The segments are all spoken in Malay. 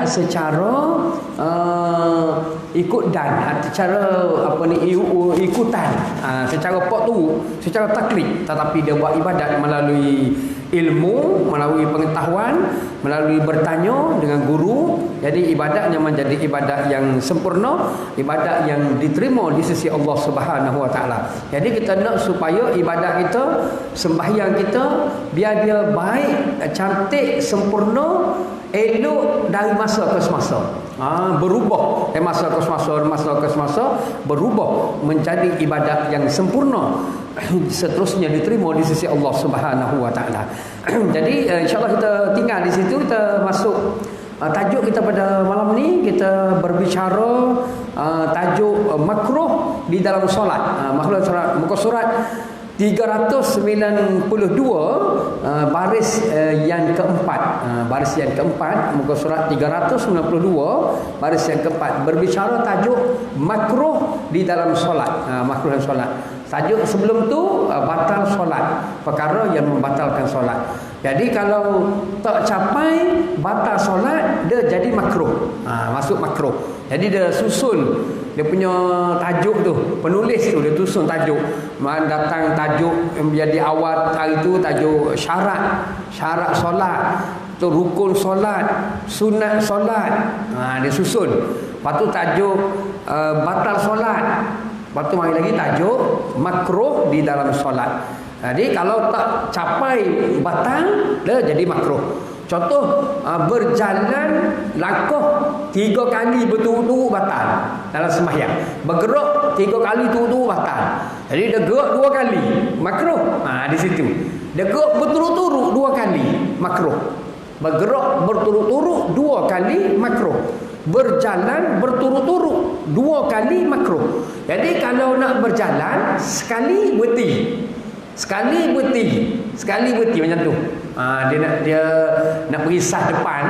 secara ikut dan, secara ikutan, secara secara taklid, tetapi dia buat ibadat melalui ilmu, melalui pengetahuan, melalui bertanya dengan guru. Jadi ibadatnya menjadi ibadat yang sempurna, ibadat yang diterima di sisi Allah Subhanahu Wa Taala. Jadi kita nak supaya ibadat kita, sembahyang kita biar dia baik, cantik, sempurna, elok dari masa ke semasa. Berubah dari masa ke semasa, berubah menjadi ibadat yang sempurna, seterusnya diterima di sisi Allah Subhanahu Wa Taala. Jadi insya-Allah kita tinggal di situ, kita masuk tajuk kita pada malam ni. Kita berbicara tajuk makruh di dalam solat. Makruh solat, muka surat 392, baris yang keempat. Baris yang keempat, muka surat 392, baris yang keempat, berbicara tajuk makruh di dalam solat. Makruh dalam solat. Tajuk sebelum tu batal solat, perkara yang membatalkan solat. Jadi kalau tak capai batal solat, dia jadi makruh. Masuk makruh. Jadi dia susun dia punya tajuk tu, penulis tu dia susun tajuk. Datang tajuk yang di awal hari tu tajuk syarat solat, tu rukun solat, sunat solat. Dia susun. Lepas tu tajuk batal solat. Lepas tu mari lagi tajuk makruh di dalam solat. Jadi kalau tak capai batal, dia jadi makruh. Contoh, berjalan langkah 3 kali berturut-turut batal dalam sembahyang. Bergerak 3 kali turut-turut batal. Jadi dia gerak 2 kali, makruh. Di situ. Dia gerak berturut-turut 2 kali, makruh. Bergerak berturut-turut 2 kali, makruh. Berjalan berturut-turut 2 kali, makruh. Jadi kalau nak berjalan sekali berhenti. Sekali berhenti macam tu. Dia nak pergi sah depan,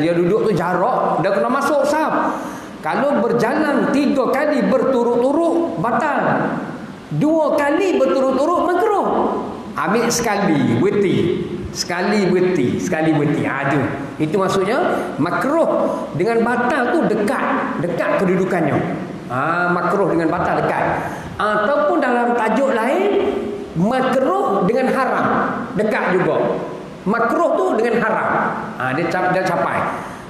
dia duduk tu jarak, dia kena masuk sah. Kalau berjalan 3 kali berturut-turut batal. 2 kali berturut-turut makruh. Ambil sekali berhenti. Sekali berhenti. Itu maksudnya makruh dengan batal tu dekat kedudukannya. Makruh dengan batal dekat. Ataupun dalam tajuk lain, makruh dengan haram dekat juga. Makruh tu dengan haram. Dia capai.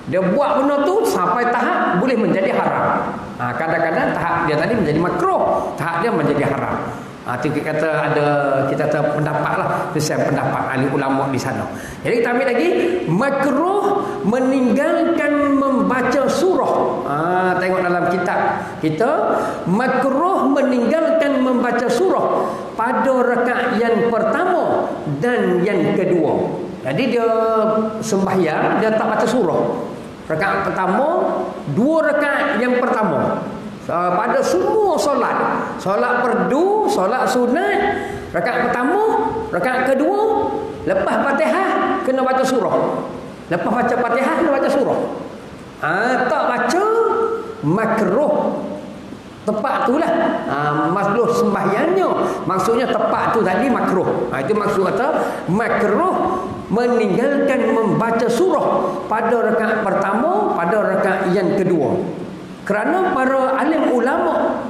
Dia buat benda tu sampai tahap boleh menjadi haram. Kadang-kadang tahap dia tadi menjadi makruh, tahap dia menjadi haram. Kita kata pendapat lah, pendapat ahli ulama di sana. Jadi kita ambil lagi, makruh meninggalkan membaca surah. Tengok dalam kitab kita, makruh meninggalkan membaca surah pada rakaat yang pertama dan yang kedua. Jadi dia sembahyang, dia tak baca surah. Rakaat pertama, 2 rakaat yang pertama. Pada semua solat fardu, solat sunat, rakaat pertama, rakaat kedua, lepas Fatihah kena baca surah. Lepas baca Fatihah kena baca surah. Tak baca makruh. Tepat itulah makruh sembahyangnya. Maksudnya tepat tu tadi makruh. Itu maksud kata makruh meninggalkan membaca surah pada rakaat pertama, pada rakaat yang kedua. Kerana para alim ulama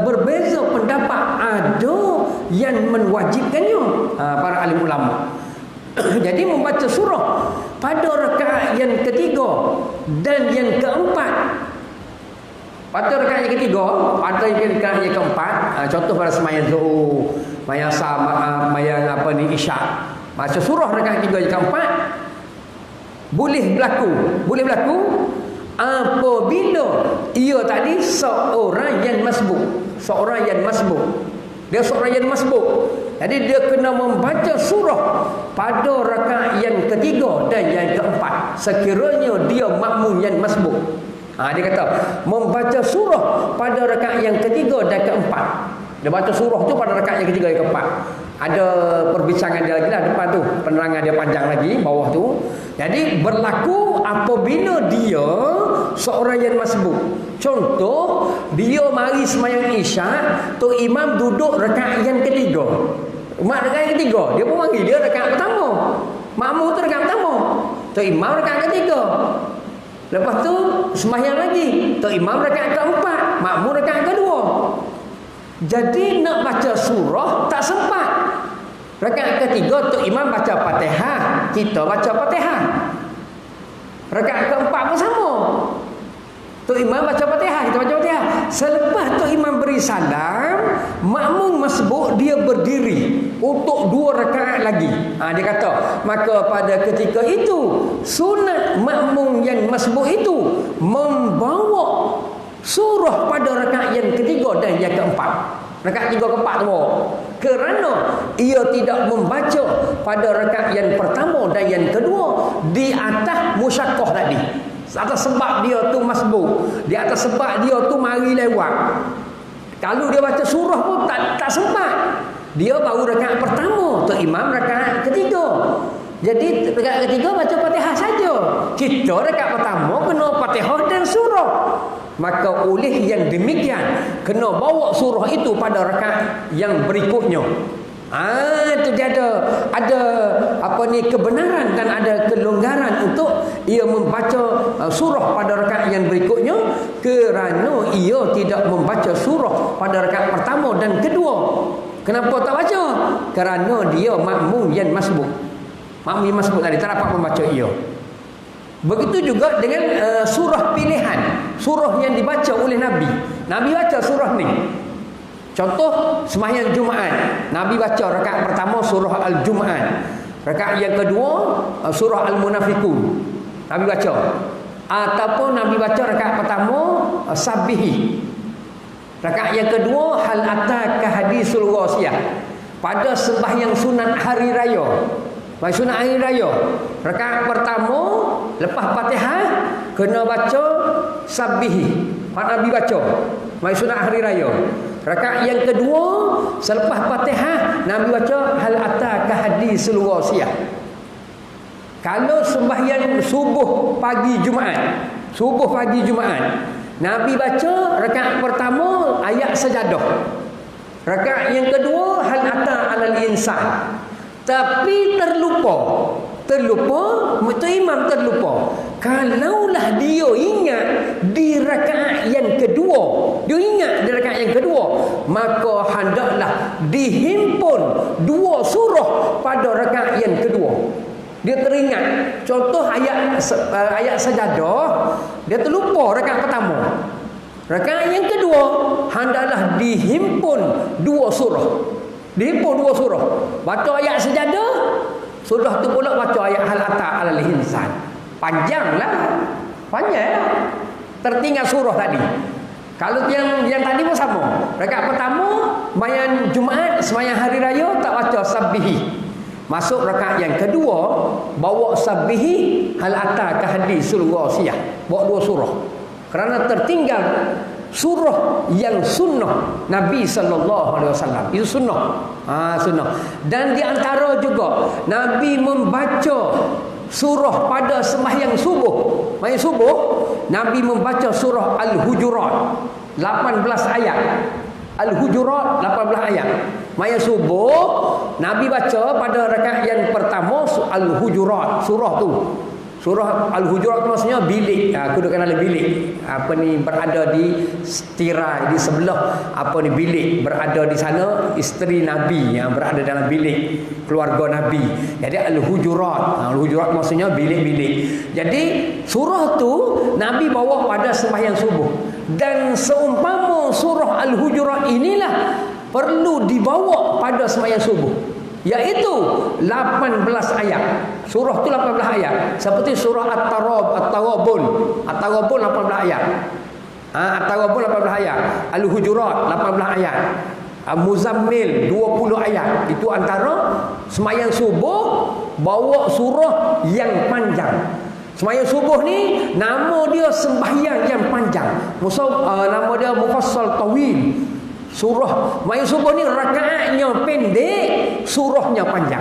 berbeza pendapat, ada yang menwajibkannya, para alim ulama. Jadi membaca surah pada rakaat yang ketiga dan yang keempat. Pada rakaat yang ketiga, pada rakaat yang keempat, contoh pada sembahyang zuhur, sembahyang asar, sembahyang isyak, baca surah rakaat ketiga yang keempat, boleh berlaku apabila ia tadi seorang yang masbuk. Dia seorang yang masbuk. Jadi dia kena membaca surah pada rakaat yang ketiga dan yang keempat, sekiranya dia makmum yang masbuk. Dia kata membaca surah pada rakaat yang ketiga dan keempat. Dia baca surah tu pada rakaat yang ketiga dan keempat. Ada perbincangan dia lagi lah depan tu, penerangan dia panjang lagi bawah tu. Jadi berlaku apabila dia seorang yang masbuk. Contoh, dia mari sembahyang isyak, tu imam duduk rakaat yang ketiga. Rakaat yang ketiga, dia pun mari dia rakaat pertama. Makmum tu rakaat pertama. Tok Imam rakaat ketiga. Lepas tu sembahyang lagi, Tok Imam rakaat keempat, makmum rakaat kedua. Jadi nak baca surah tak sempat. Rakaat ketiga Tok Imam baca Fatihah, kita baca Fatihah. Rakaat keempat pun sama. Tok Imam baca Fatihah, kita baca Fatihah. Selepas Tok Imam beri salam, makmum masbuk dia berdiri untuk 2 rakaat lagi. Dia kata, maka pada ketika itu sunat makmum yang masbuk itu membawa surah pada rakaat yang ketiga dan yang keempat. Rakaat 3 keempat tu. Kerana ia tidak membaca pada rakaat yang pertama dan yang kedua di atas musyaqqah tadi. Atas sebab dia tu masbuk, di atas sebab dia tu mari lewat. Kalau dia baca surah pun tak sempat. Dia baru rakaat pertama, Tok Imam rakaat ketiga. Jadi rakaat ketiga baca Fatihah saja. Kita rakaat pertama kena Fatihah dan surah. Maka oleh yang demikian kena bawa surah itu pada rakaat yang berikutnya. Itu dia ada kebenaran dan ada kelonggaran untuk ia membaca surah pada rakaat yang berikutnya, kerana ia tidak membaca surah pada rakaat pertama dan kedua. Kenapa tak baca? Kerana dia makmum yang masbuk. Makmum yang masbuk tadi tak dapat membaca ia. Begitu juga dengan surah pilihan, surah yang dibaca oleh Nabi. Nabi baca surah ni. Contoh sembahyang Jumaat, Nabi baca rakaat pertama surah Al-Jumaat, rakaat yang kedua surah Al-Munafiqun Nabi baca, ataupun Nabi baca rakaat pertama Sabbihi, rakaat yang kedua Hal ataka hadisul ghasiyah. Pada sembahyang sunat hari raya, sunat hari raya, rakaat pertama lepas Fatihah kena baca Sabbihi, Nabi baca sunat hari raya. Rakaat yang kedua selepas Fatihah Nabi baca Hal ataka hadisul ghasiyah. Kalau sembahyang subuh pagi Jumaat, Nabi baca rakaat pertama ayat sajadah. Rakaat yang kedua Hal ata alal insan. Tapi terlupa Tok Imam terlupa. Kalaulah dia ingat di rakaat yang kedua, maka hendaklah dihimpun 2 surah pada rakaat yang kedua. Dia teringat, contoh ayat sajadah, dia terlupa rakaat pertama. Rakaat yang kedua hendaklah dihimpun 2 surah. Baca ayat sajadah, sudah tu pula baca ayat Hal ata alal insan. Panjang. Tertinggal surah tadi. Kalau yang tadi pun sama. Rakaat pertama sembahyang Jumaat, sembahyang hari raya tak baca Sabbihi. Masuk rakaat yang kedua bawa Sabbihi, Hal ataka hadisul ghasiyah. Bawa 2 surah. Kerana tertinggal surah yang sunnah Nabi SAW. Itu sunnah. Dan di antara juga Nabi membaca surah pada sembahyang subuh. Nabi membaca surah Al-Hujurat 18 ayat. Al-Hujurat 18 ayat. Sembahyang subuh Nabi baca pada rakaat yang pertama Al-Hujurat, surah tu. Surah Al-Hujurat tu maksudnya bilik. Aku duduk kenal bilik. Berada di tirai di sebelah bilik. Berada di sana isteri Nabi yang berada dalam bilik keluarga Nabi. Jadi Al-Hujurat. Al-Hujurat maksudnya bilik-bilik. Jadi surah tu Nabi bawa pada sembahyang subuh. Dan seumpama surah Al-Hujurat inilah perlu dibawa pada sembahyang subuh, iaitu 18 ayat. Surah tu 18 ayat. Seperti surah At-Taghabun 18 ayat. At-Taghabun 18 ayat. Al-Hujurat 18 ayat. Muzammil 20 ayat. Itu antara sembahyang subuh bawa surah yang panjang. Sembahyang subuh ni nama dia sembahyang yang panjang. Nama dia Mufassal Tawil. Surah sembahyang subuh ni rakaatnya pendek, surahnya panjang.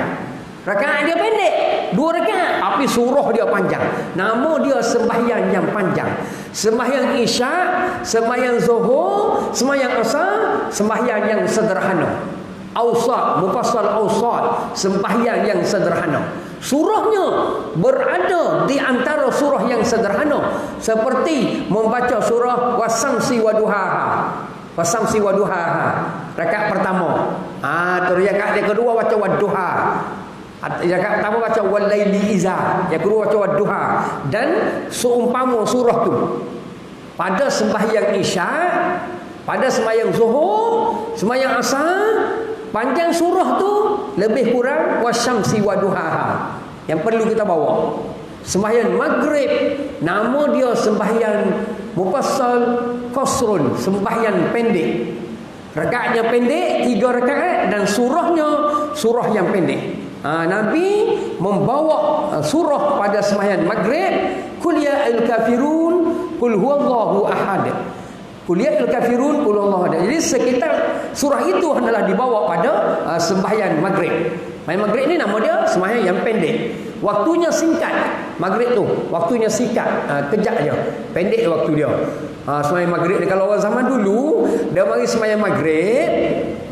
Rakaat dia pendek 2 rakaat, tapi surah dia panjang. Nama dia sembahyang yang panjang. Sembahyang Isyak, sembahyang Zuhur, sembahyang Asar, sembahyang yang sederhana. Awsat, Mufassal Awsat, sembahyang yang sederhana. Surahnya berada di antara surah yang sederhana, seperti membaca surah Wasamsi wa duhaha. Wasamsi wa duhaha, rakaat pertama. Terus rakaat yang kedua baca wadduha. Rakaat pertama baca walaili iza, yang kedua baca wadduha. Dan seumpama surah tu pada sembahyang isyak, pada sembahyang zuhur, sembahyang asar, panjang surah tu lebih kurang wasyamsi wa duhaha. Yang perlu kita bawa sembahyang maghrib, nama dia sembahyang mufassal qasrun, sembahyang pendek. Rakaatnya pendek, 3 rakaat, dan surahnya surah yang pendek. Nabi membawa surah pada sembahyang maghrib, qul ya al-kafirun qul huwallahu ahad. Qul ya al-kafirun qul huwallahu ahad. Jadi sekitar surah itu adalah dibawa pada sembahyang maghrib. Maghrib ni nama dia sembahyang yang pendek. Waktunya singkat. Maghrib tu waktunya singkat, kejap je, pendek waktu dia. Sembahyang maghrib ni, kalau orang zaman dulu dia mari sembahyang maghrib,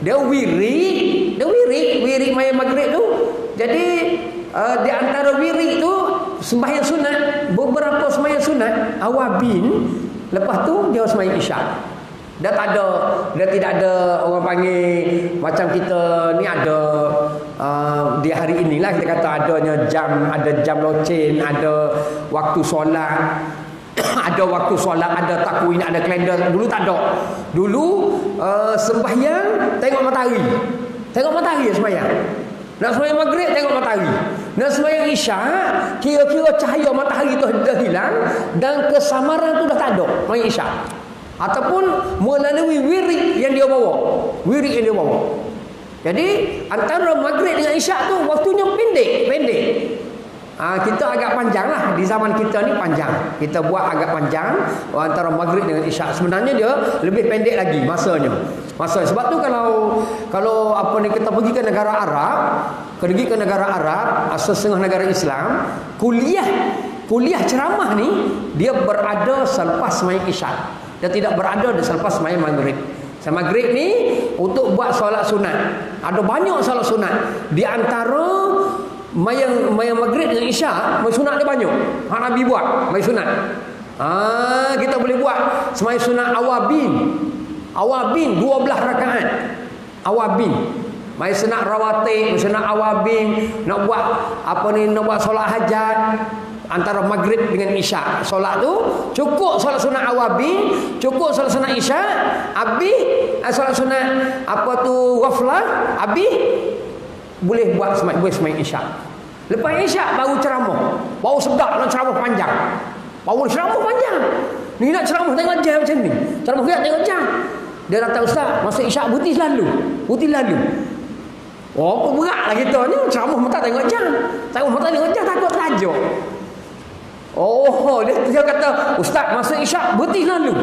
dia wirid sembahyang maghrib tu. Jadi di antara wirid tu sembahyang sunat, beberapa sembahyang sunat awabin, lepas tu dia sembahyang isyak. Dia tidak ada orang panggil macam kita ni ada di hari inilah kita kata ada jam loceng, ada waktu solat, ada waktu solat, ada takwin, ada kalender. Dulu tak ada. Dulu sembahyang tengok matahari. Tengok matahari sembahyang. Nak sembahyang maghrib tengok matahari. Nak sembahyang isyak kira-kira cahaya matahari tu dah hilang dan kesamaran tu dah tak ada. Sembahyang isyak. Ataupun melalui wirid yang dia bawa. Jadi antara maghrib dengan isyak tu waktunya pendek. Kita agak panjang lah. Di zaman kita ni panjang. Kita buat agak panjang antara maghrib dengan isyak. Sebenarnya dia lebih pendek lagi masanya. Sebab tu kalau apa ni, kita pergi ke negara Arab, setengah negara Islam, kuliah ceramah ni dia berada selepas sembahyang isyak. Dia tidak berada selepas sembahyang maghrib. Sembahyang maghrib ni untuk buat solat sunat. Ada banyak solat sunat. Di antara mayang maghrib dengan isyak, sunat dia banyak. Hak Nabi buat mayang sunat. Kita boleh buat sembahyang sunat awabin 12 rakaat. Awabin. Mayang sunat rawatib, sunat awabin, nak buat solat hajat. Antara maghrib dengan isyak, solat tu cukup solat sunat awabin, cukup solat sunat isyak, habis solat sunat ghaflah, habis boleh buat sembahyang isyak. Lepas isyak baru ceramah. Baru sedap nak ceramah panjang. Ni nak ceramah tengok jam macam ni. Ceramah dia tengok jam. Dia datang, ustaz, masa isyak putih lalu. Oh, beratlah kita ni ceramah mata tengok jam. Takut tajuk. Oh, dia kata, ustaz, masa isyak berhenti lalu.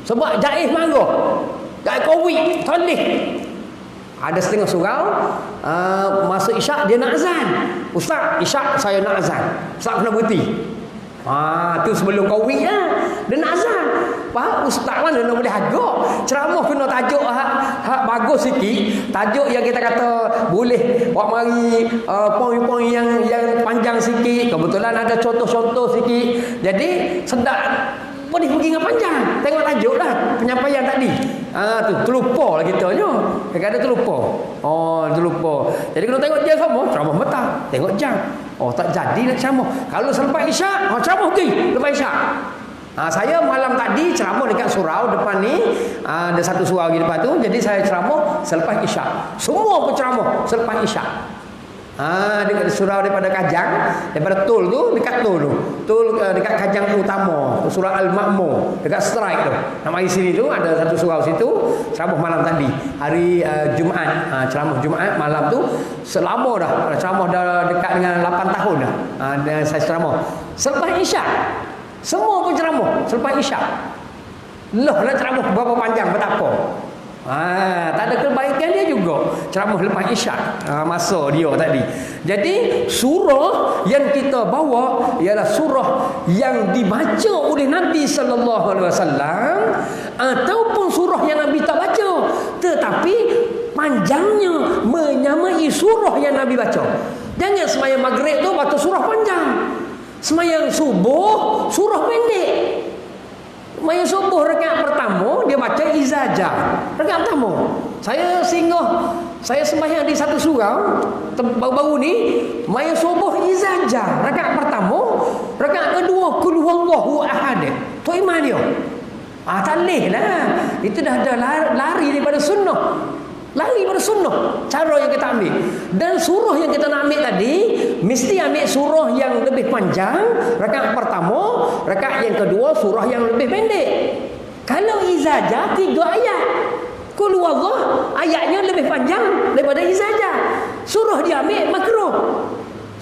Sebab Jaiz marah. Jaiz Covid, toleh. Ada setengah surau, masa isyak dia nak azan. Ustaz, isyak saya nak azan. Ustaz kena berhenti. Tu sebelum Covid dia nak azan. Pak ustaz mana nak boleh agak. Ceramah kena tajuk hak bagus sikit. Tajuk yang kita kata boleh buat mari poin-poin yang panjang sikit. Kebetulan ada contoh-contoh sikit. Jadi sedap boleh pergi dengan panjang. Tengok tajuk lah penyampaian tadi. Tu terlupa lah kita je. Kadang-kadang terlupa. Terlupa. Jadi kena tengok jam sama. Ceramah petang. Tengok jam. Tak jadi nak ceramah. Kalau selepas isyak, ceramah pergi lepas isyak. Saya malam tadi ceramah dekat surau depan ni, ada satu surau di depan tu. Jadi saya ceramah selepas isyak. Semua penceramah selepas isyak. Dekat surau daripada Kajang, daripada tol tu, dekat tol tu. Tol dekat Kajang utama, surau Al-Ma'mur, dekat strike tu. Nak mari sini tu ada satu surau situ, ceramah malam tadi. Hari Jumaat, ceramah Jumaat malam tu. Selama dah ceramah dah dekat dengan 8 tahun dah. Saya ceramah selepas isyak. Semua penceramah selepas isyak. Nak ceramah berapa panjang betapa. Tak ada kebaikan dia juga ceramah lepas isyak, masa dia tadi. Jadi surah yang kita bawa ialah surah yang dibaca oleh Nabi sallallahu alaihi wasallam ataupun surah yang Nabi tak baca, tetapi panjangnya menyamai surah yang Nabi baca. Jangan semayang maghrib tu baca surah panjang. Semayang subuh surah pendek. Semayang subuh rakaat pertama dia baca izajah. Rakaat pertama. Saya sembahyang di satu surau baru-baru ni, semayang subuh izajah. Rakaat pertama, rakaat kedua qul huwallahu ahad. Tu iman dia. Tak boleh lah. Itu dah lari daripada sunnah. Lari pada sunnah cara yang kita ambil. Dan surah yang kita nak ambil tadi mesti ambil surah yang lebih panjang. Rakaat pertama, rakaat yang kedua surah yang lebih pendek. Kalau izajah 3 ayat, qul huwallah ayatnya lebih panjang daripada izajah. Surah dia ambil makruh.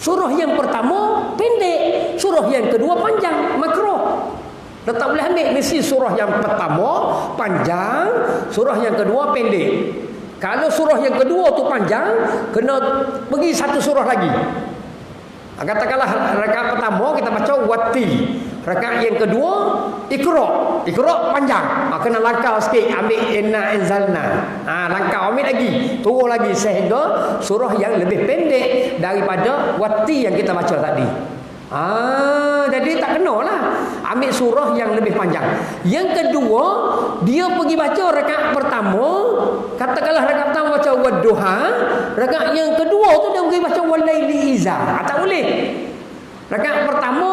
Surah yang pertama pendek, surah yang kedua panjang, makruh. Dah tak boleh ambil mesti surah yang pertama panjang, surah yang kedua pendek. Kalau surah yang kedua tu panjang, kena pergi satu surah lagi. Katakanlah rakaat pertama kita baca wati, rakaat yang kedua Iqra panjang. Kena langkah sikit, ambil inna anzalna. Langkah ambil lagi, turun lagi sehingga surah yang lebih pendek daripada wati yang kita baca tadi. Jadi tak kena lah ambil surah yang lebih panjang. Yang kedua, dia pergi baca rakaat pertama, katakanlah rakaat pertama baca wadduha, rakaat yang kedua tu dia pergi baca walaili iza. Tak boleh. Rakaat pertama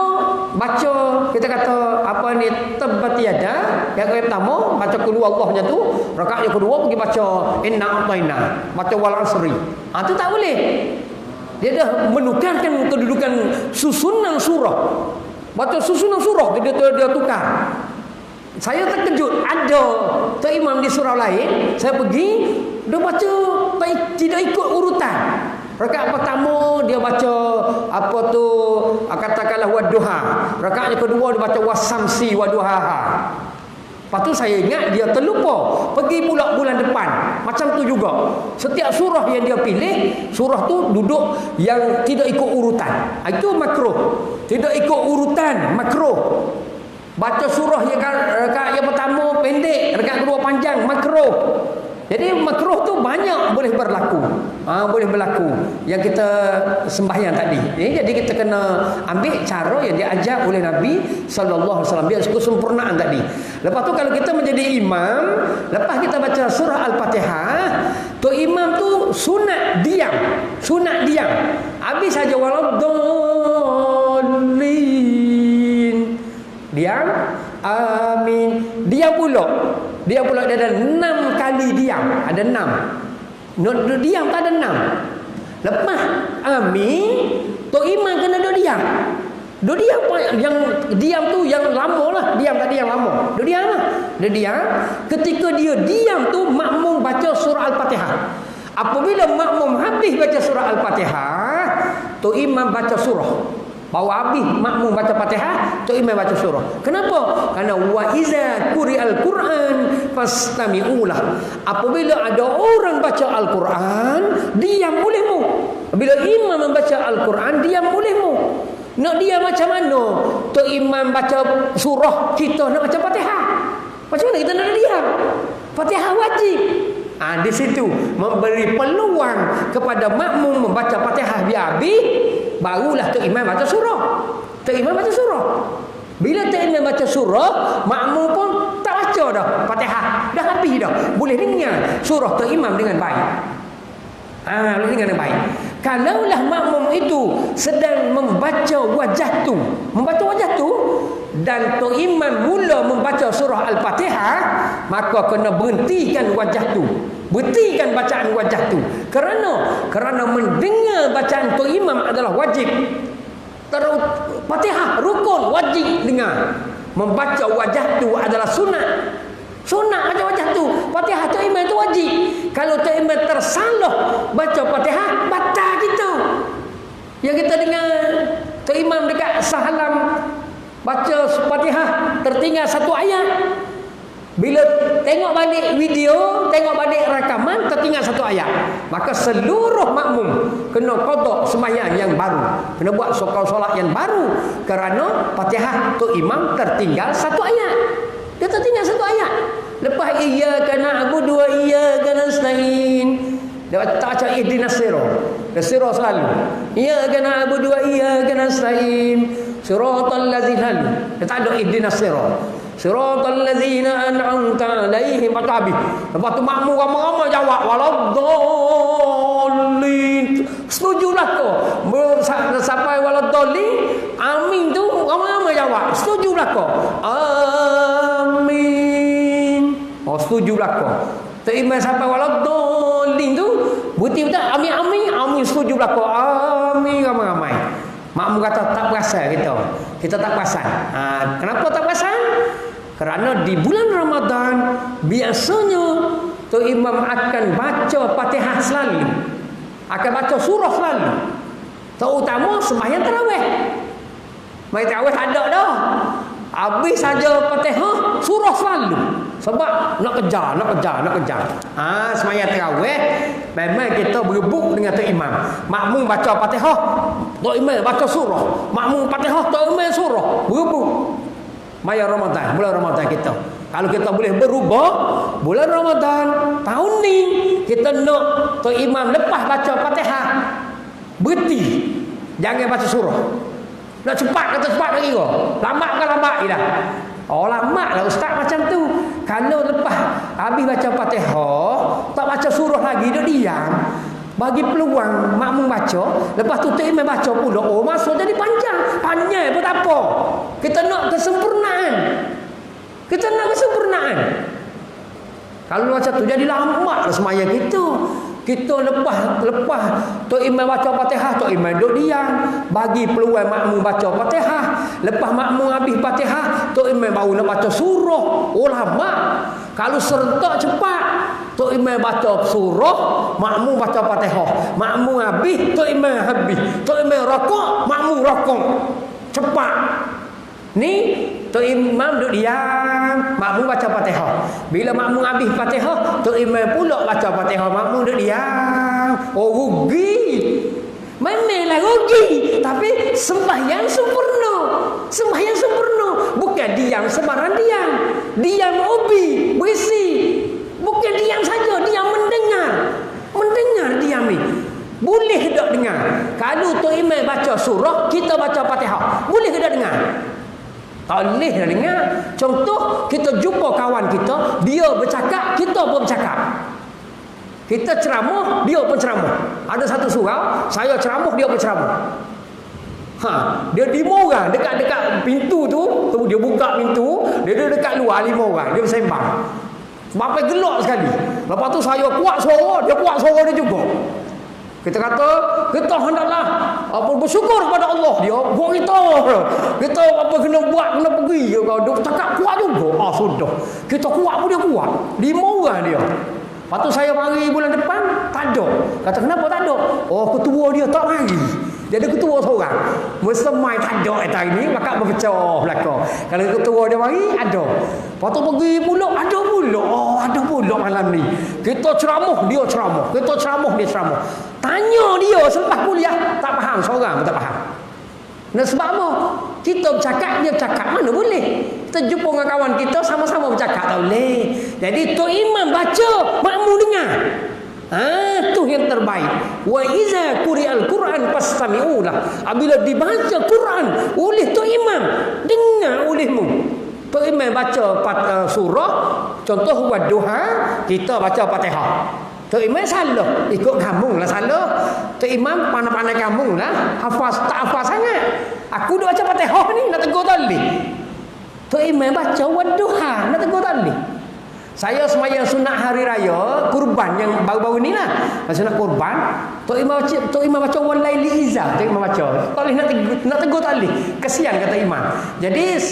baca, kita kata apa ni, tabbat yada. Yang pertama baca qul huwallahnya tu, rakaat yang kedua pergi baca inna a'taina, baca wal asri. Tu tak boleh. Dia dah menukarkan kedudukan susunan surah. Baca susunan surah dia tukar. Saya terkejut, ada Tok Imam di surau lain, saya pergi, dia baca tidak ikut urutan. Rakaat pertama dia baca apa tu, katakanlah wadduha. Rakaat yang kedua dia baca wasamsi waduhaha. Lepas tu saya ingat dia terlupa, pergi pula bulan depan macam tu juga. Setiap surah yang dia pilih, surah tu duduk yang tidak ikut urutan. Itu makruh. Tidak ikut urutan, makruh. Baca surah yang rakaat yang pertama pendek, rakaat kedua panjang, makruh. Jadi makruh tu banyak boleh berlaku. Boleh berlaku yang kita sembahyang tadi. Jadi kita kena ambil cara yang diajar oleh Nabi sallallahu alaihi wasallam, biar kesempurnaan tadi. Lepas tu kalau kita menjadi imam, lepas kita baca surah Al-Fatihah, tu imam tu sunat diam. Habis saja waladdallin. Diam. Amin. Diam pula dia ada 6 kali diam. Ada 6. Diam tak ada 6. Lepas amin, tok imam kena duduk diam. Duduk diam, yang diam tu yang lama lah. Diam tadi yang lama. Duduk diam lah. Dia diam. Ketika dia diam tu, makmum baca surah Al-Fatihah. Apabila makmum habis baca surah Al-Fatihah, tok imam baca surah. Bawa habis makmum baca Fatihah, tok imam baca surah. Kenapa? Karena wa iza quri'al Quran fastami'ulah. Apabila ada orang baca Al-Quran, diam bolehmu. Bila imam membaca Al-Quran, diam bolehmu. Nak diam macam mana? Tok imam baca surah, kita nak baca Fatihah. Macam mana kita nak diam? Fatihah wajib. Di situ memberi peluang kepada makmum membaca Fatihah biar habis, barulah tok imam baca surah. Tok imam baca surah. Bila tok imam baca surah, makmum pun tak baca dah Fatihah, dah habis dah. Boleh dengar surah tok imam dengan baik. Boleh dengar dengan baik. Kalaulah makmum itu sedang membaca wajah tu, dan tok imam mula membaca surah Al-Fatihah, maka kena berhentikan wajah tu. Berhentikan bacaan wajah tu. Kerana mendengar bacaan tok imam adalah wajib. Fatihah rukun, wajib dengar. Membaca wajah tu adalah sunat. Sunat baca wajah tu. Fatihah tok imam tu wajib. Kalau tok imam tersalah baca Fatihah, batal kita. Yang kita dengar tok imam dekat sahalam baca Fatihah tertinggal satu ayat. Bila tengok balik video, tengok balik rakaman, tertinggal satu ayat, maka seluruh makmum kena qada sembahyang yang baru, kena buat solat yang baru, kerana Fatihah tok imam tertinggal satu ayat. Dia tertinggal satu ayat. Lepas iyyaka na'budu wa iyyaka nasta'in, Dia tak baca ihdinas sirah. Dia sirah selalu. Iyyaka na'budu wa iyyaka nasta'in. Siratal ladzina. Dia tak ada ihdinas sirah. Siratal ladzina an'amta 'alaihim. Habis. Lepas tu makmum ramai-ramai jawab waladdallin. Setujulah kau. Sampai waladdallin, amin tu ramai-ramai jawab. Setujulah kau. Amin. Oh, setujulah kau. Tak iman sampai waladdallin tu, betul tak? Amin amin amin, setujulah kau. Amin ramai-ramai. Makmum kata tak perasan kita. Kita tak perasan. Kenapa tak perasan? Kerana di bulan Ramadan biasanya tu imam akan baca Fatihah selalu. Akan baca surah selalu. Terutama sembahyang tarawih. Sembahyang tarawih tak ada dah. Habis saja Fatihah, surah selalu. Sebab nak kejar. Sembahyang tarawih memang kita berebut dengan tok imam. Makmum baca Fatihah, tok imam baca surah. Makmum Fatihah, tok imam surah. Berebut. Maya Ramadan, bulan Ramadan kita. Kalau kita boleh berubah, bulan Ramadan tahun ni kita nak tok imam lepas baca Fatihah, berhenti. Jangan baca surah. Nak cepat kata cepat lagi kau. Lambat kan lambat dah. Oh lama lah ustaz macam tu. Kalau lepas habis baca Fatihah, tak baca surah lagi, dia diam. Bagi peluang makmum baca, lepas tu tok imam baca pula. Oh masa jadi panjang. Panjang pun tak apa. Kita nak kesempurnaan. Kalau macam tu jadi lambat lah semaya kita. Kita lepas tok imam baca Fatihah, tok imam duduk diam, bagi peluang makmum baca Fatihah. Lepas makmum habis Fatihah, tok imam baru nak baca surah. Oh lama. Kalau serentak cepat, tok imam baca surah, makmum baca Fatihah. Makmum habis, tok imam habis. Tok imam rakaat, makmum rakaat. Cepat. Ni tok imam duduk diam, makmum baca Fatihah. Bila makmum habis Fatihah, tok imam pula baca Fatihah, makmum duduk diam. Oh rugi. Memanglah rugi, tapi sembahyang sempurna. Bukan diam sembarang diam. Diam ubi, berisi. Bukan diam saja, diam mendengar. Diam ni. Boleh tak dengar? Kalau tok imam baca surah, kita baca Fatihah. Boleh ke tak dengar? Tak boleh dah dengar. Contoh, kita jumpa kawan kita, dia bercakap, kita pun bercakap. Kita ceramah, dia pun ceramah. Ada satu surau, saya ceramah, dia pun ceramah. Dia 5 orang dekat pintu tu, dia buka pintu, dia dekat luar 5 orang, dia bersembang. Sampai gelak sekali. Lepas tu saya kuat suara, dia kuat suara dia juga. Kita kata, kita hendaklah bersyukur kepada Allah. Dia buat kita apa kena buat, kena pergi. Dia cakap kuat juga. Sudah. Kita kuat pun dia kuat. 5 orang dia. Lepas tu saya mari bulan depan, tak ada. Kata kenapa tak ada? Oh ketua dia tak mari. Dia ada ketua seorang. Semai tak ada hari ni, maka berpecah belakang. Kalau ketua dia mari, ada. Lepas tu pergi pula, ada pula. Oh ada pula malam ni. Kita ceramah, dia ceramah. Kita ceramah, dia ceramah. Tanya dia selepas kuliah, tak faham. Seorang pun tak faham. Nah sebab apa? Kita bercakap, dia bercakap. Mana boleh? Kita jumpa dengan kawan kita, sama-sama bercakap. Tak boleh. Jadi tok imam baca, makmum dengar. Tu yang terbaik. Wa iza quri'al Quran fastami'u lah. Apabila dibaca Quran oleh tok imam, dengar olehmu. Tok imam baca surah, contoh Wadduha, kita baca Fatihah. Tok imam salah, ikut kampung lah salah. Tok imam pandai-pandai kampung lah, tak hafal sangat. Aku dah baca Fatihah ni, nak tegur tak boleh. Tok imam baca Wadduha, nak tegur tak boleh. Saya sembahyang sunat hari raya kurban yang baru-baru ni lah. Sunat kurban, tok imam baca walaili iza, tok imam baca. Tak boleh nak tegur tak boleh. Kesian kata imam. Jadi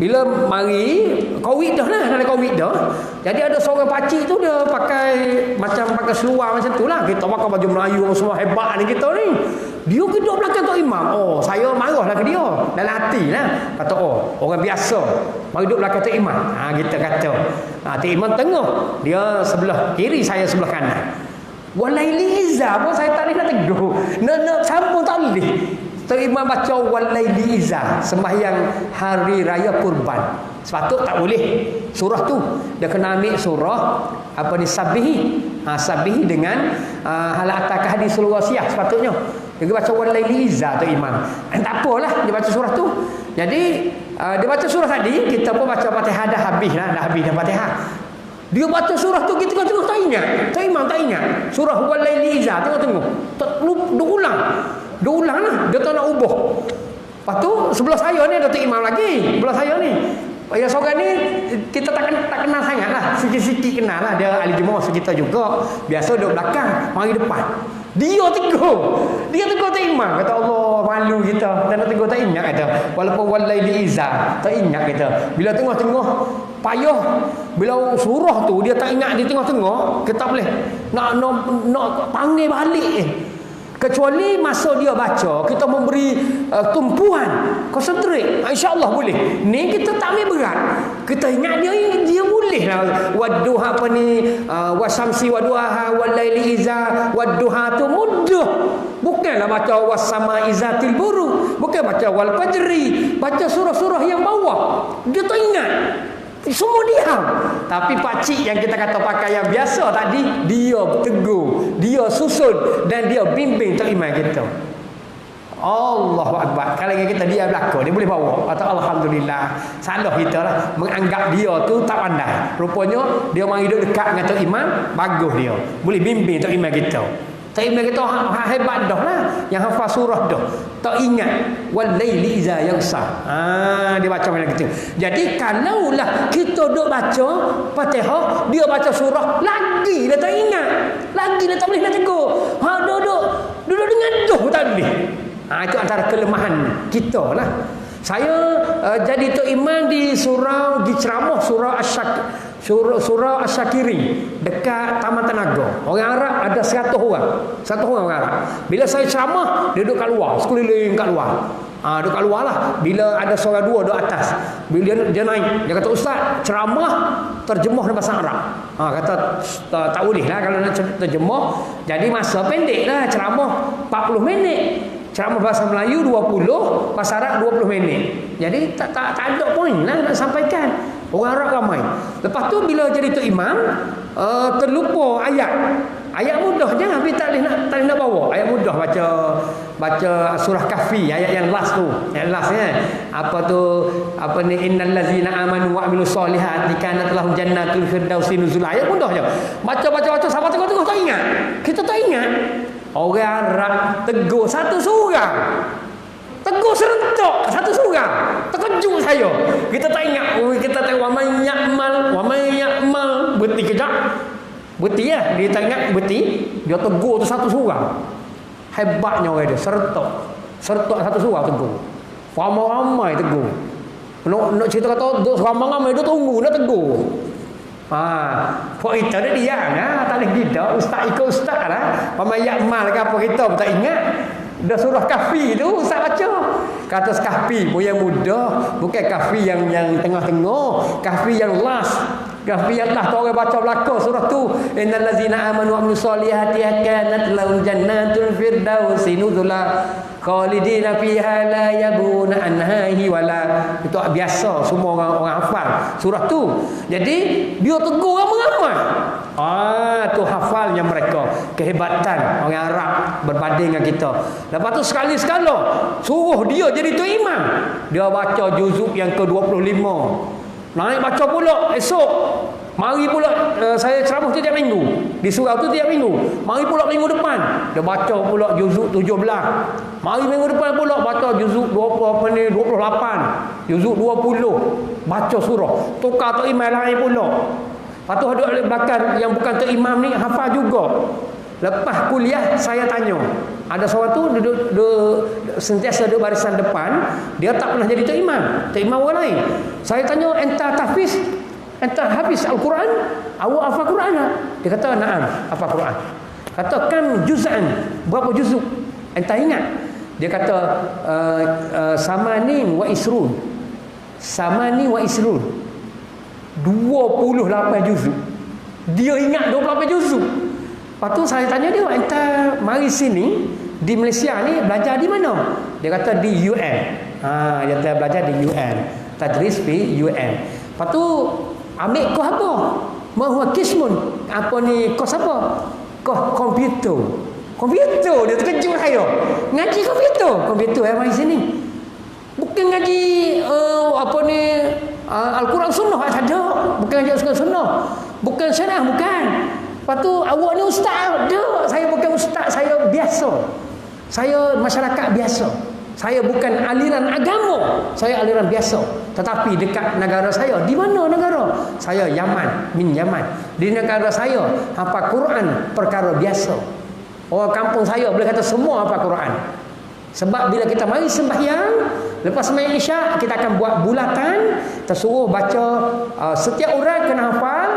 bila mari Covid dah lah, ada Covid dah. Jadi ada seorang pakcik tu dia pakai seluar macam tu lah. Kita pakai baju Melayu semua hebat ni kita ni. Dia duduk belakang tok imam. Oh, saya marahlah ke dia. Dalam hati lah. Kata, orang biasa. Mari duduk belakang tok imam. Kita kata. Tok imam tengah. Dia sebelah kiri, saya sebelah kanan. Walaili iza pun saya tak boleh nak tegur. Nak sambung tak boleh. Tok imam baca walaili iza. Sembahyang hari raya kurban. Sepatut tak boleh. Surah tu. Dia kena ambil surah. apa ni sabihi. Sabihi dengan hal ataka hadisul wasiyah sepatutnya. Dia baca wal laili iza tu imam. Tak apalah dia baca surah tu. Jadi dia baca surah tadi, kita pun baca Fatihah dah habis dah Fatihah. Dia baca surah tu kita tengok tak ingat. Tak imam tak ingat. Surah wal laili iza tengok. Dia ulang lah. Dia tak nak ubah. Lepas tu sebelah saya ni Datuk Imam lagi. Sebelah saya ni. Yang seorang ni kita tak kenal sangat lah. Sikit-sikit kenal lah. Dia ahli jemaah sekitar juga. Biasa duduk belakang, mari depan. Dia tegur Datuk Imam. Kata Allah malu kita. Dan tegur tak ingat kata. Walaupun walai diizah tak ingat kata. Bila tengah-tengah payah. Bila surah tu dia tak ingat di tengah-tengah. Kita boleh nak panggil balik kecuali masa dia baca kita memberi tumpuan konsentrate, insya-Allah boleh. Ni kita tak ambil berat, kita ingat dia boleh lah. Wadduha apa ni, wasamsi wadduha walaili iza wadduha tu mudah. Bukanlah baca wasama izatil buru, bukan baca wal fajri, baca surah-surah yang bawah dia tak ingat. Semua diam. Tapi pakcik yang kita kata pakai yang biasa tadi, dia tegur, dia susun dan dia bimbing Tok Imam kita. Allahu Akbar. Kalau kita dia belakang, dia boleh bawa. Kata alhamdulillah. Salah kita lah menganggap dia tu tak pandai. Rupanya dia mari duduk dekat dengan Tok Imam, bagus dia. Boleh bimbing Tok Imam kita. Tok Imam kita hebat dah lah, yang hafal surah dah. Tak ingat wal laili iza yaghsha. Dia baca macam gitu. Jadi kalaulah kita duk baca Fatihah, dia baca surah, lagi dia tak ingat. Lagi dia tak boleh nak tegur. Duduk dengan doh tak boleh. Itu antara kelemahan kita lah. Saya jadi Tok Imam di ceramah surah Asy-Syakiri dekat Taman Tenaga. Orang Arab ada 100 orang. 100 orang Arab. Bila saya ceramah, dia duduk kat luar, sekeliling kat luar. Duduk kat luar lah. Bila ada seorang dua duduk atas. Bila dia naik, dia kata, "Ustaz, ceramah terjemah dalam bahasa Arab." Kata tak boleh lah kalau nak terjemah. Jadi masa pendek lah ceramah 40 minit. Ceramah bahasa Melayu 20, bahasa Arab 20 minit. Jadi tak ada poin lah nak sampaikan. Orang Arab ramai. Lepas tu bila jadi Tok Imam, terlupa ayat. Ayat mudah je, tapi tak boleh nak bawa. Ayat mudah baca surah Kahfi, ayat yang last tu. Ayat last kan. Apa ni, innal ladzina amanu wa amilus solihati kanat lahum jannatul firdausi nuzula. Ayat mudah je. Baca sampai tengok-tengok tak ingat. Kita tak ingat. Orang Arab tegur satu surah. Tegur serentak satu surah. Terkejut saya. Kita tak ingat. Kita tengok wa man ya'mal berhenti kejap. Berhenti ya. Dia tak ingat berhenti. Dia tegur tu satu surah. Hebatnya orang dia. Serentak satu surah tegur. Ramai-ramai tegur. Nak cerita kata ramai-ramai dia tunggu nak tegur. Kok itu dia tak boleh kita. Ustaz ikut ustaz lah. Pemayak mal ke apa kita pun tak ingat. Dah surah Kahfi tu ustaz baca. Kata Kahfi pun yang mudah. Bukan Kahfi yang tengah-tengah. Kahfi yang last. Kahfi yang last tu orang baca belakang surah tu. Innal ladzina amanu wa amilus solihati kanat lahum jannatul firdausi nuzula khalidina fiha la yabuna anhahi wala. Itu biasa semua orang hafal surah tu. Jadi dia tegur ramai-ramai. Tu hafalnya mereka. Kehebatan orang Arab berbanding dengan kita. Lepas tu sekali-sekala suruh dia jadi Tok Imam. Dia baca juzuk yang ke-25. Naik baca pula esok. Mari pula saya ceramah tiap minggu. Di surau tu tiap minggu. Mari pula minggu depan. Dia baca pula juzuk 17. Mari minggu depan pula baca juzuk 28. Juzuk 20. Baca surah. Tukar Tok Imam lain pula. Lepas tu ada belakang yang bukan Tok Imam ni hafal juga. Lepas kuliah saya tanya. Ada seorang tu duduk sentiasa duduk barisan depan. Dia tak pernah jadi Tok Imam. Tok Imam orang lain. Saya tanya, "Enta tahfiz? Enta habis Al-Quran? Awak hafal Quran tak?" Dia kata, "Na'am, hafal Quran." Kata, "Kam juz'an? Berapa juzuk? Enta ingat?" Dia kata, Samani wa isrun. 28 juzuk. Dia ingat 28 juzuk. Lepas tu saya tanya dia, "Enta mari sini di Malaysia ni belajar di mana?" Dia kata di UN. Dia kata belajar di UN. Tadris di UN. Lepas tu ambil kau apa? Ma huwa qismun. Apa ni? Kos apa? Kos komputer. Komputer dia terkejut saya. Ngaji komputer. Komputer mari sini. Bukan ngaji Al-Quran Sunnah ada. Bukan ngaji Al-Quran Sunnah. Bukan syarah, bukan. Lepas tu awak ni ustaz. Tak, saya bukan ustaz, saya biasa. Saya masyarakat biasa. Saya bukan aliran agama, saya aliran biasa. Tetapi dekat negara saya, di mana negara? Saya Yaman, min Yaman. Di negara saya hafal Quran perkara biasa. Orang kampung saya boleh kata semua hafal Quran. Sebab bila kita mari sembahyang, lepas sembahyang Isyak, kita akan buat bulatan, tersuruh baca setiap orang kena hafal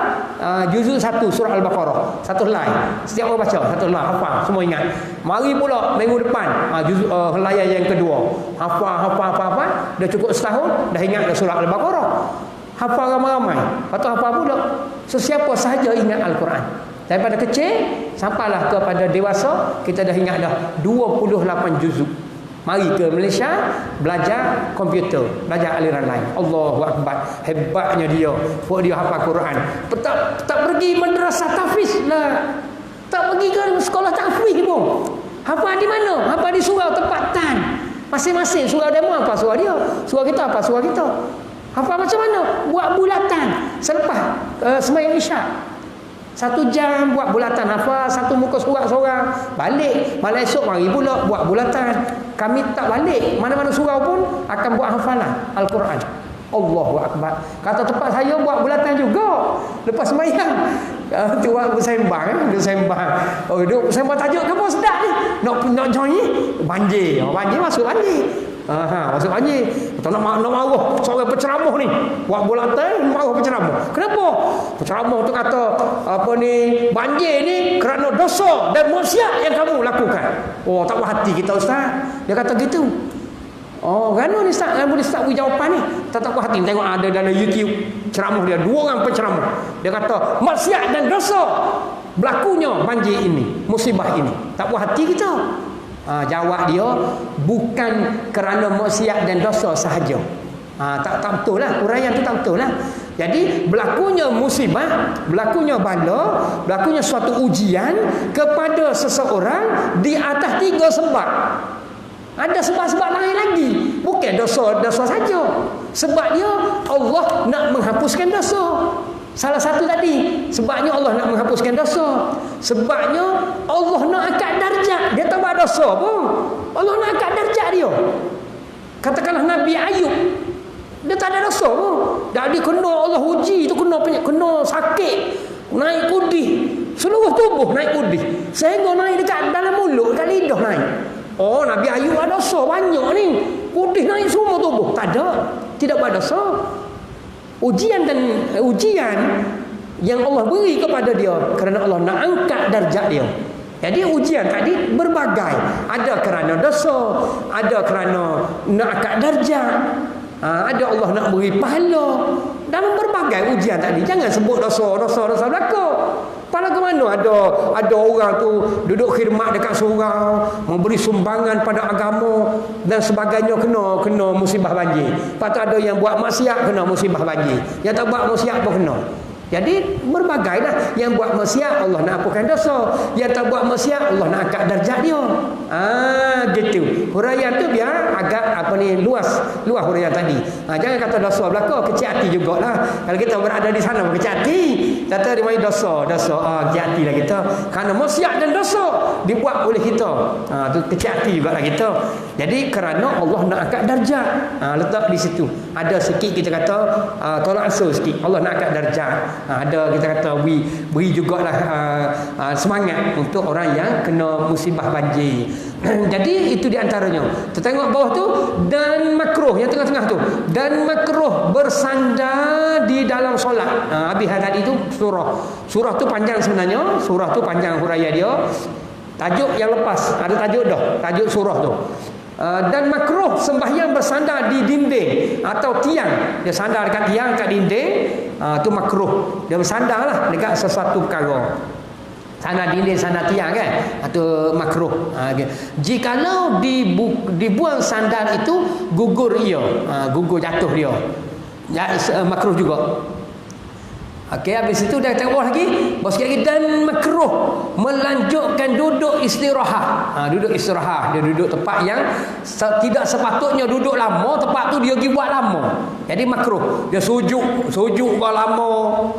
juzuk 1 surah Al-Baqarah, satu helai. Setiap orang baca satu helai, hafal, semua ingat. Mari pula minggu depan juzuk helai yang kedua. Hafal, dah cukup setahun, dah ingat dah surah Al-Baqarah. Hafal ramai-ramai. Lepas tu hafal pula. Sesiapa sahaja ingat Al-Quran. Daripada kecil sampailah kepada dewasa, kita dah ingat dah 28 juzuk. Mari ke Malaysia belajar komputer, belajar aliran lain. Allahu Akbar. Hebatnya dia. Buat dia hafal Quran. Tak pergi madrasah tahfiz lah. Tak pergi ke sekolah tahfiz pun. Hafal di mana? Hafal di surau tempatan. Masing-masing surau demo apa surau dia. Surau kita apa surau kita. Hafal macam mana? Buat bulatan selepas sembahyang Isyak. 1 jam buat bulatan, hafal satu muka surat seorang, balik malam esok mari pula buat bulatan. Kami tak balik mana-mana surau pun akan buat hafalan Al-Quran. Allahu Akbar. Kata tempat saya buat bulatan juga lepas sembahyang. Tu buat bersembang, Oh, duk sembang tajuk ke apa sedap ni? Nak join ni? Banjir masuk banjir. Masuk banjir. Tak nak marah seorang penceramah ni. Buat bulatan marah penceramah. Kenapa? Penceramah tu kata banjir ni kerana dosa dan maksiat yang kamu lakukan. Oh, tak puas hati kita ustaz. Dia kata gitu. Oh, kerana ni ustaz, boleh start beri jawapan ni. Tak puas hati. Tengok ada dalam YouTube ceramah dia, 2 orang penceramah. Dia kata maksiat dan dosa berlakunya banjir ini, musibah ini. Tak puas hati kita. Jawab dia, bukan kerana maksiat dan dosa sahaja. Tak betul lah, uraian tu tak betul lah. Jadi berlakunya musibah, berlakunya bala, berlakunya suatu ujian kepada seseorang di atas 3 sebab. Ada sebab-sebab lain lagi, bukan dosa saja. Sebab dia Allah nak menghapuskan dosa. Salah satu tadi, sebabnya Allah nak menghapuskan dosa. Sebabnya Allah nak angkat darjat. Dia tak buat dosa pun, Allah nak angkat darjat dia. Katakanlah Nabi Ayub, dia tak ada dosa pun, dah dia kena Allah uji tu, kena sakit, naik kudih, seluruh tubuh naik kudih, sehingga naik dekat dalam mulut, dekat lidah naik. Oh, Nabi Ayub ada dosa banyak ni, kudih naik semua tubuh. Tak ada, tidak buat dosa. Ujian yang Allah beri kepada dia kerana Allah nak angkat darjat dia. Jadi ujian tadi berbagai. Ada kerana dosa, ada kerana nak angkat darjat, ada Allah nak beri pahala. Dalam berbagai ujian tadi, jangan sebut dosa belaka. Pahala ke mana? Ada orang tu duduk khidmat dekat surau, memberi sumbangan pada agama dan sebagainya, kena musibah banjir. Lepas tu ada yang buat maksiat, kena musibah banjir. Yang tak buat maksiat pun kena. Jadi berbagai dah. Yang buat maksiat Allah nak hapuskan dosa, yang tak buat maksiat Allah nak angkat darjat dia. Gitu. Huraian tu biar agak luas huraian tadi. Jangan kata dosa belaka, kecil hati jugalah. Kalau kita berada di sana kecil hati, kata dia main dosa, kecil hati lah kita. Kerana maksiat dan dosa dibuat oleh kita. Tu kecil hati jugalah kita. Jadi kerana Allah nak angkat darjat, letak di situ. Ada sikit kita kata tolak ansur sikit, Allah nak angkat darjat. Ada kita kata beri jugalah semangat untuk orang yang kena musibah banjir. Jadi itu di antaranya. Kita tengok bawah tu, dan makruh yang tengah-tengah tu, dan makruh bersandar di dalam solat. Habis tadi tu surah tu panjang sebenarnya, surah tu panjang huraian dia. Tajuk yang lepas ada tajuk dah, tajuk surah tu. Dan makruh sembahyang bersandar di dinding atau tiang. Dia sandar dekat tiang, dekat dinding, tu makruh. Dia bersandar lah dekat sesuatu perkara. Sandar dinding, sandar tiang kan, atau makruh. Jikalau dibuang sandar itu, gugur ia, gugur jatuh dia, makruh juga. Okey, habis itu dah tengok lagi. Bos lagi dan makruh melanjutkan duduk istirahat. Duduk istirahat, dia duduk tempat yang tidak sepatutnya duduk lama, tempat tu dia pergi buat lama. Jadi makruh. Dia sujud buat lama.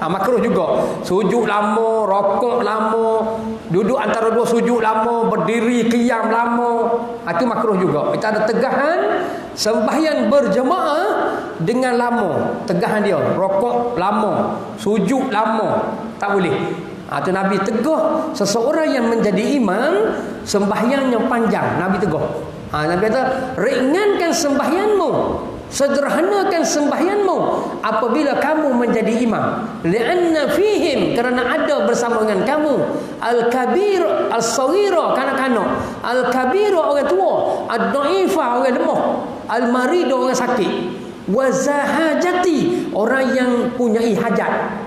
Makruh juga. Sujud lama, rokok lama, duduk antara dua sujud lama, berdiri qiyam lama. Itu makruh juga. Kita ada tegahan sembahyang berjemaah dengan lama. Tegahan dia, rokok lama, sujud lama, tak boleh. Itu Nabi teguh seseorang yang menjadi imam sembahyang yang panjang. Nabi teguh. Nabi kata, ringankan sembahyangmu, sederhanakan sembahyangmu apabila kamu menjadi imam. Lianna fihim, kerana ada bersama dengan kamu al-kabir al-saghira, kanak-kanak, al-kabir orang tua, ad-dha'ifa orang lemah, al-marid orang sakit, wa zahajati orang yang punyai hajat.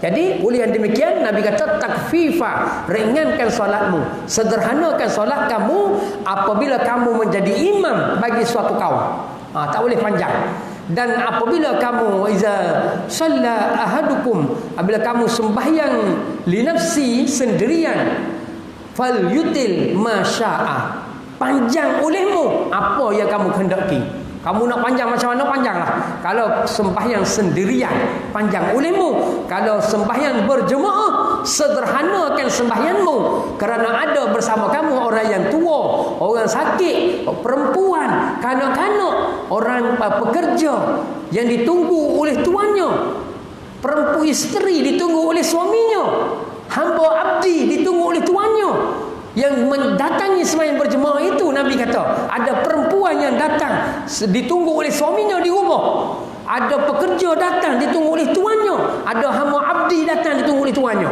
Jadi oleh yang demikian Nabi kata takfifa, ringankan solatmu, sederhanakan solat kamu apabila kamu menjadi imam bagi suatu kaum. Tak boleh panjang. Dan apabila kamu iza shalla ahadukum, apabila kamu sembahyang li nafsi sendirian, fal yutil masya'a, panjang olehmu apa yang kamu kehendaki. Kamu nak panjang macam mana, panjanglah. Kalau sembahyang sendirian, panjang olehmu. Kalau sembahyang berjemaah, sederhanakan sembahyangmu, kerana ada bersama kamu orang yang tua, orang sakit, perempuan, kanak-kanak, orang pekerja yang ditunggu oleh tuannya, perempuan isteri ditunggu oleh suaminya, hamba abdi ditunggu oleh tuannya. Yang mendatangi sembahyang berjemaah itu, Nabi kata, ada perempuan yang datang ditunggu oleh suaminya di rumah, ada pekerja datang ditunggu oleh tuannya, ada hamba abdi datang ditunggu oleh tuannya,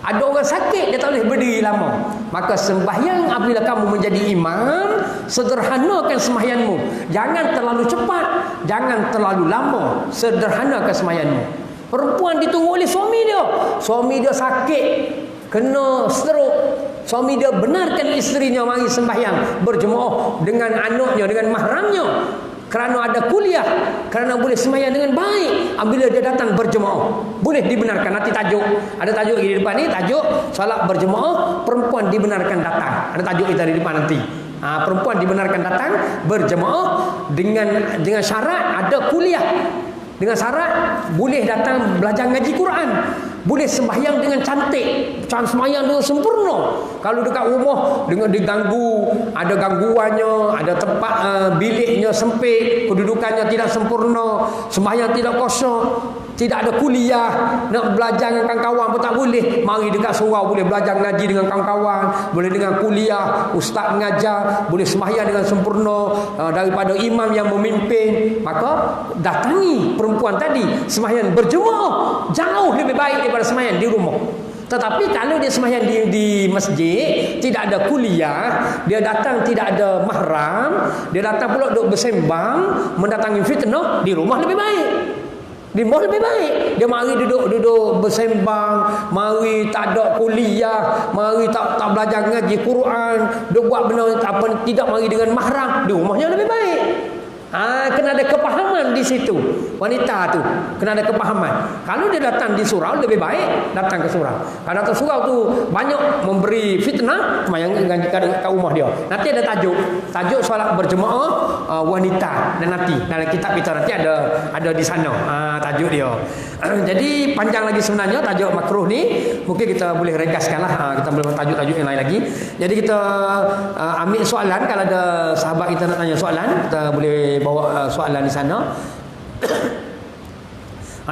ada orang sakit dia tak boleh berdiri lama. Maka sembahyang apabila kamu menjadi imam, sederhanakan sembahyangmu, jangan terlalu cepat, jangan terlalu lama, sederhanakan sembahyangmu. Perempuan ditunggu oleh suami dia sakit, kena stroke, suami dia benarkan isterinya mari sembahyang berjemaah dengan anaknya, dengan mahramnya, kerana ada kuliah, kerana boleh sembahyang dengan baik. Apabila dia datang berjemaah, boleh dibenarkan. Nanti tajuk, ada tajuk di depan ni, tajuk solat berjemaah perempuan dibenarkan datang. Ada tajuk kita di depan nanti. Perempuan dibenarkan datang berjemaah dengan syarat ada kuliah, dengan syarat boleh datang belajar ngaji Quran, boleh sembahyang dengan cantik, sembahyang dengan sempurna. Kalau dekat rumah dengan diganggu, ada gangguannya, ada tempat biliknya sempit, kedudukannya tidak sempurna, sembahyang tidak kosong, tidak ada kuliah, nak belajar dengan kawan-kawan pun tak boleh. Mari dekat surau boleh belajar ngaji dengan kawan-kawan, boleh dengan kuliah, ustaz mengajar, boleh sembahyang dengan sempurna daripada imam yang memimpin. Maka datangi perempuan tadi sembahyang berjemaah jauh lebih baik daripada sembahyang di rumah. Tetapi kalau dia sembahyang di masjid, tidak ada kuliah, dia datang tidak ada mahram, dia datang pula duduk bersembang, mendatangi fitnah, di rumah lebih baik. Di rumah lebih baik. Dia mari duduk bersembang, mari tak ada kuliah, mari tak belajar ngaji Quran, duk buat benda apa tidak mari dengan mahram, di rumahnya lebih baik. Kena ada kepahaman di situ. Wanita tu kena ada kepahaman. Kalau dia datang di surau, lebih baik datang ke surau. Kalau datang surau tu banyak memberi fitnah, sembahyang kat rumah dia. Nanti ada tajuk solat berjemaah wanita, dan nanti dalam kitab kita nanti ada di sana tajuk dia. Jadi panjang lagi sebenarnya tajuk makruh ni. Mungkin kita boleh ringkaskanlah. Kita boleh tajuk-tajuk yang lain lagi. Jadi kita ambil soalan. Kalau ada sahabat kita nak tanya soalan, kita boleh bawa soalan di sana.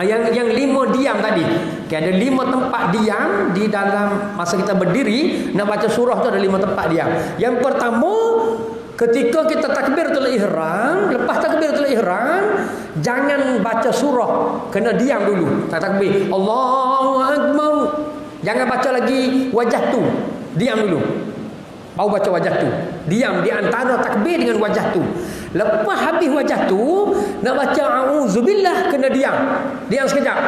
Yang 5 diam tadi. Ada 5 tempat diam di dalam masa kita berdiri. Nak baca surah tu ada 5 tempat diam. Yang pertama, ketika kita takbiratul ihram, lepas takbiratul ihram, jangan baca surah, kena diam dulu. Takbir Allahu akbar, jangan baca lagi wajah tu, diam dulu. Baru baca wajah tu. Diam di antara takbir dengan wajah tu. Lepas habis wajah tu, nak baca a'udzubillah, kena diam. Diam sekejap.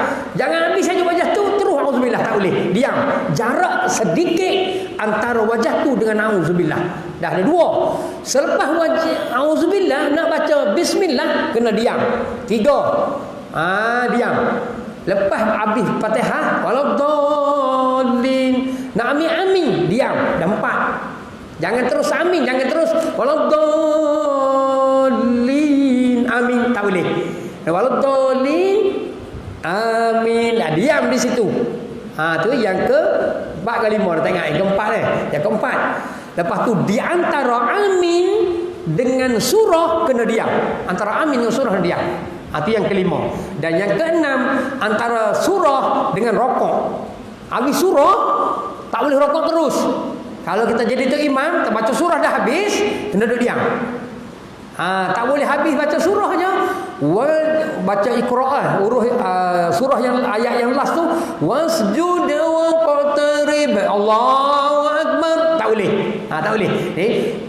Jangan habis saja wajah tu terus a'udzubillah, tak boleh. Diam. Jarak sedikit antara wajah tu dengan a'udzubillah. Dah ada 2. Selepas wajah a'udzubillah nak baca bismillah, kena diam. 3. Diam. Lepas habis Fatihah, waladdallin. Nak amin, amin, diam. Dah 4. Jangan terus amin, jangan terus waladdallin, amin, tak boleh. Waladdallin, amin. Diam di situ. Tu yang ke-4 ke 5 dah tengok. Yang ke-4 Yang ke-4. Lepas tu di antara amin dengan surah kena diam. Antara amin dengan surah kena diam. Itu yang ke-5. Dan yang ke-6, antara surah dengan rokok. Habis surah tak boleh rokok terus. Kalau kita jadi tu imam, terbaca surah dah habis, kena duduk diam. Tak boleh habis baca surahnya. Baca Iqra', surah yang ayat yang last tu, wasjud wa qatarib, Allahu akbar. Tak boleh. Tak boleh.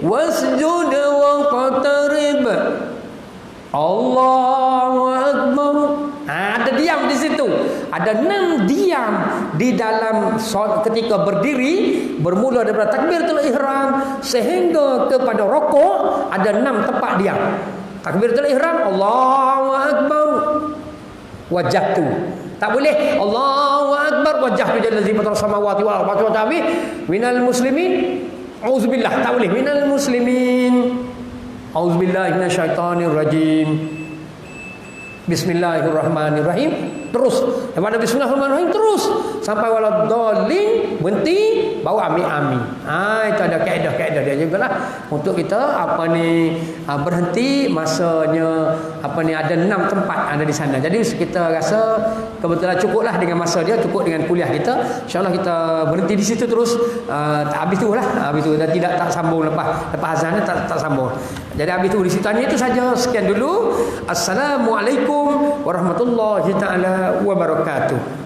Wasjud wa qatarib, Allahu akbar. Ada diam di situ. Ada 6 diam di dalam ketika berdiri, bermula daripada takbiratul ihram sehingga kepada rukuk, ada 6 tempat diam. Takbiratul ihram, Allahu akbar, wajhatu. Tak boleh Allahu akbar, wajhatu jallazi fatara samawati wal ardi wa tabi minal muslimin. Auzubillah, tak boleh. Minal muslimin. Auzubillahi minasyaitonir rajim. Bismillahirrahmanirrahim. Terus daripada bismillahirrahmanirrahim terus sampai waladdallin, berhenti, baru amin. Itu ada kaedah-kaedah dia jugalah untuk kita berhenti masanya ada 6 tempat ada di sana. Jadi kita rasa kebetulan cukuplah dengan masa dia, cukup dengan kuliah kita. InsyaAllah kita berhenti di situ terus, habis tu lah. Habis tu dan tak sambung lepas azan tak sambung. Jadi habis tu di situ hanya itu saja. Sekian dulu. Assalamualaikum warahmatullahi taala wabarakatuh.